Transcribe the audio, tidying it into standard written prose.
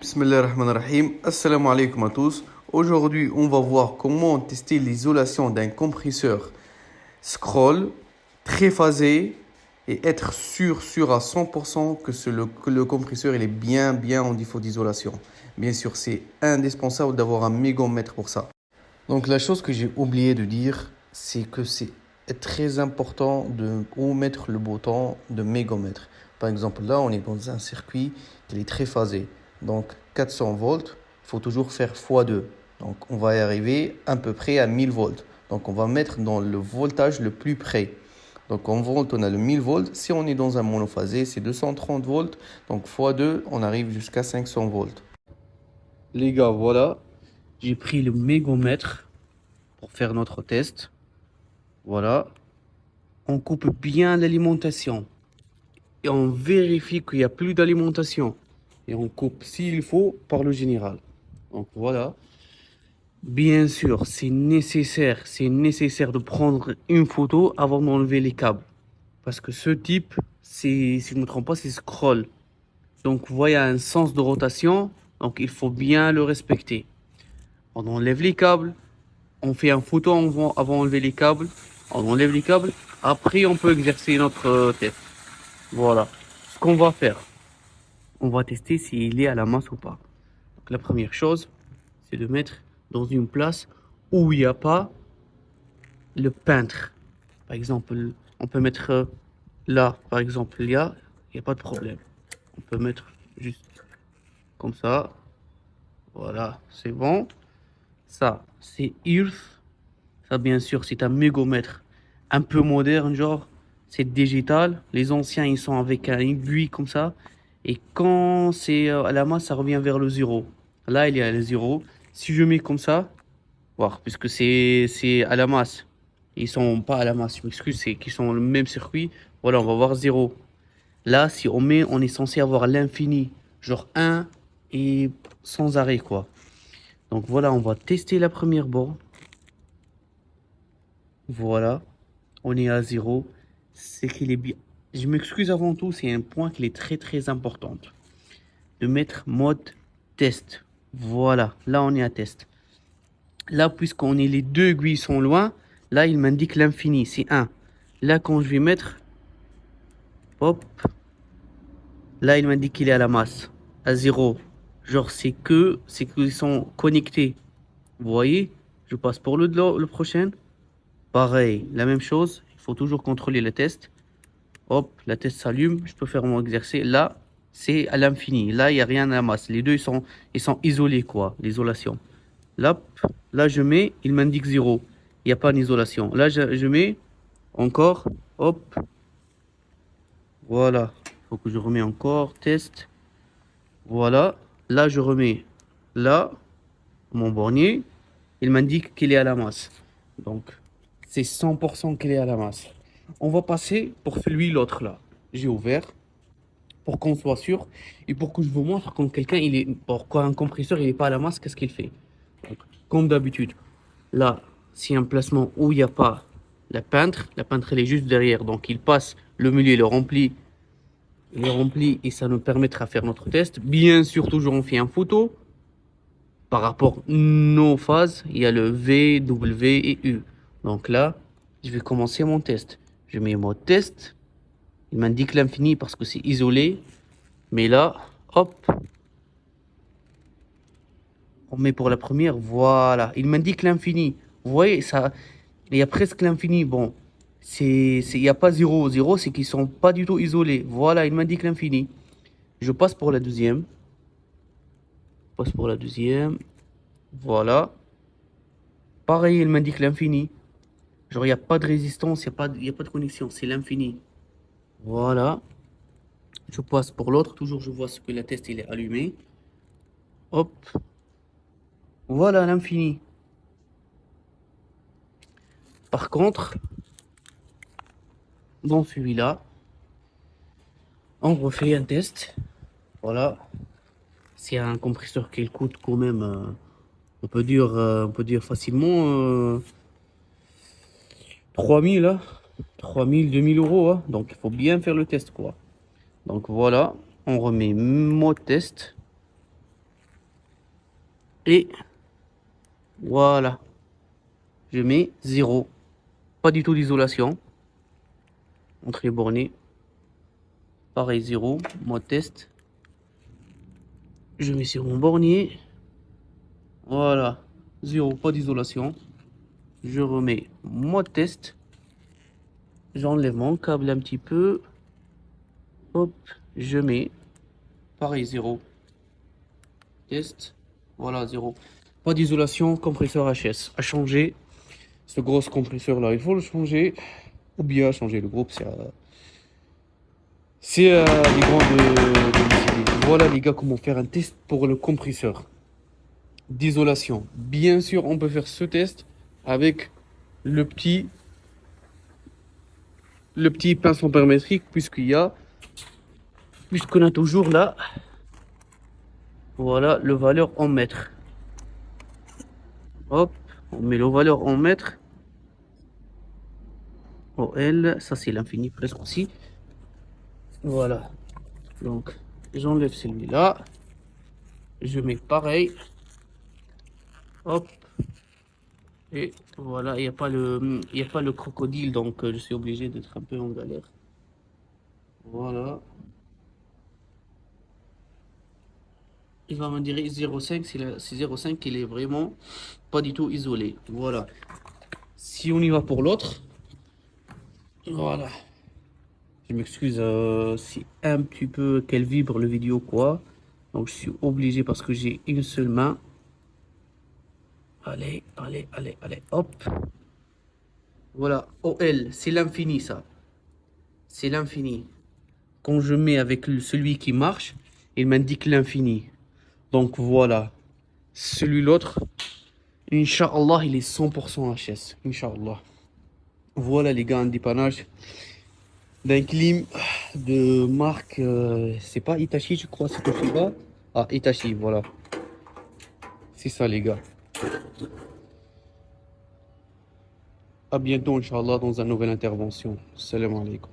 Bismillahirrahmanirrahim. Assalamu alaikum à tous. Aujourd'hui, on va voir comment tester l'isolation d'un compresseur scroll très phasé et être sûr à 100% que le compresseur il est bien en défaut d'isolation. Bien sûr, c'est indispensable d'avoir un mégomètre pour ça. Donc la chose que j'ai oublié de dire, c'est que c'est très important de où mettre le bouton de mégomètre. Par exemple, là, on est dans un circuit qui est très phasé. Donc 400 volts, il faut toujours faire x2. Donc on va y arriver à peu près à 1000 volts. Donc on va mettre dans le voltage le plus près. Donc en volts, on a le 1000 volts. Si on est dans un monophasé, c'est 230 volts. Donc x2, on arrive jusqu'à 500 volts. Les gars, voilà. J'ai pris le mégomètre pour faire notre test. Voilà. On coupe bien l'alimentation. Et on vérifie qu'il n'y a plus d'alimentation. Et on coupe s'il faut par le général. Donc voilà. Bien sûr, c'est nécessaire de prendre une photo avant d'enlever les câbles. Parce que ce type, si je ne me trompe pas, c'est scroll. Donc vous voyez un sens de rotation. Donc il faut bien le respecter. On enlève les câbles. On fait une photo avant d'enlever les câbles. On enlève les câbles. Après, on peut exercer notre test. Voilà. Ce qu'on va faire, on va tester s'il est à la masse ou pas. Donc, la première chose, c'est de mettre dans une place où il n'y a pas le peintre. Par exemple, on peut mettre là, par exemple, il y a pas de problème. On peut mettre juste comme ça. Voilà, c'est bon. Ça, c'est Earth. Ça, bien sûr, c'est un mégomètre un peu moderne, genre, c'est digital. Les anciens, ils sont avec un aiguille comme ça. Et quand c'est à la masse, ça revient vers le zéro. Là, il est à le zéro. Si je mets comme ça, voir, puisque c'est à la masse. Ils sont pas à la masse, je m'excuse, c'est qu'ils sont le même circuit. Voilà, on va voir zéro. Là, si on met, on est censé avoir l'infini. Genre 1 et sans arrêt, quoi. Donc voilà, on va tester la première borne. Voilà, on est à zéro. C'est qu'il est bien. Je m'excuse avant tout, c'est un point qui est très important. De mettre mode test. Voilà, là on est à test. Là, puisqu'on est les deux aiguilles sont loin, là il m'indique l'infini, c'est 1. Là, quand je vais mettre, hop, là il m'indique qu'il est à la masse, à 0. Genre, c'est qu'ils sont connectés. Vous voyez, je passe pour le prochain. Pareil, la même chose, il faut toujours contrôler le test. Hop, la test s'allume, je peux faire mon exercice. Là, c'est à l'infini. Là, il n'y a rien à la masse. Les deux, ils sont isolés, quoi, l'isolation. Là, là, je mets, il m'indique 0. Il n'y a pas d'isolation. Là, je mets encore, hop. Voilà. Il faut que je remets encore, test. Voilà. Là, je remets là, mon bornier. Il m'indique qu'il est à la masse. Donc, c'est 100% qu'il est à la masse. On va passer pour celui l'autre là. J'ai ouvert pour qu'on soit sûr et pour que je vous montre quand quelqu'un il est pourquoi un compresseur il est pas à la masse, qu'est-ce qu'il fait. Donc, comme d'habitude, là, c'est un placement où il n'y a pas la peintre elle est juste derrière. Donc il passe le milieu, il est rempli et ça nous permettra de faire notre test. Bien sûr, toujours on fait une photo par rapport à nos phases. Il y a le V, W et U. Donc là, je vais commencer mon test. Je mets mode test. Il m'indique l'infini parce que c'est isolé. Mais là, hop. On met pour la première. Voilà. Il m'indique l'infini. Vous voyez, ça, il y a presque l'infini. Bon, il n'y a pas 0. 0, c'est qu'ils ne sont pas du tout isolés. Voilà, il m'indique l'infini. Je passe pour la deuxième. Voilà. Pareil, il m'indique l'infini. Genre, il n'y a pas de résistance, il y a pas de connexion, c'est l'infini. Voilà. Je passe pour l'autre. Toujours, je vois ce que la test il est allumé. Hop. Voilà l'infini. Par contre, dans celui-là, on refait un test. Voilà. C'est un compresseur qui coûte quand même, on peut dire facilement 3000, hein. 3000, 2000 euros. Hein. Donc, il faut bien faire le test, quoi. Donc, voilà. On remet mode test. Et voilà. Je mets 0. Pas du tout d'isolation. Entrée bornée. Pareil, 0. Mode test. Je mets sur mon bornier. Voilà. 0. Pas d'isolation. Je remets mode test. J'enlève mon câble un petit peu. Hop. Je mets. Pareil, 0. Test. Voilà, 0. Pas d'isolation. Compresseur HS. À changer. Ce gros compresseur là, il faut le changer. Ou bien changer le groupe. C'est les grands de décider. Voilà les gars, comment faire un test pour le compresseur d'isolation. Bien sûr, on peut faire ce test avec le petit pinceau paramétrique puisqu'on a toujours là, voilà, le valeur en mètres. Hop, on met le valeur en mètres. OL, ça c'est l'infini presque aussi. Voilà. Donc, j'enlève celui-là. Je mets pareil. Hop. Et voilà, il n'y a pas le crocodile, donc je suis obligé d'être un peu en galère. Voilà. Il va me dire 0,5, c'est 0,5, il est vraiment pas du tout isolé. Voilà. Si on y va pour l'autre, voilà. Je m'excuse si un petit peu qu'elle vibre le vidéo quoi. Donc je suis obligé parce que j'ai une seule main. Allez, allez, allez, allez, hop. Voilà, OL, c'est l'infini ça. C'est l'infini. Quand je mets avec celui qui marche, il m'indique l'infini. Donc voilà. Celui l'autre, Inch'Allah, il est 100% HS. Inch'Allah. Voilà les gars, un dépannage d'un clim de marque, c'est pas Hitachi, je crois, c'est Toshiba. Ah, Hitachi, voilà. C'est ça les gars. À bientôt, Inch'Allah, dans une nouvelle intervention. Salam alaikum.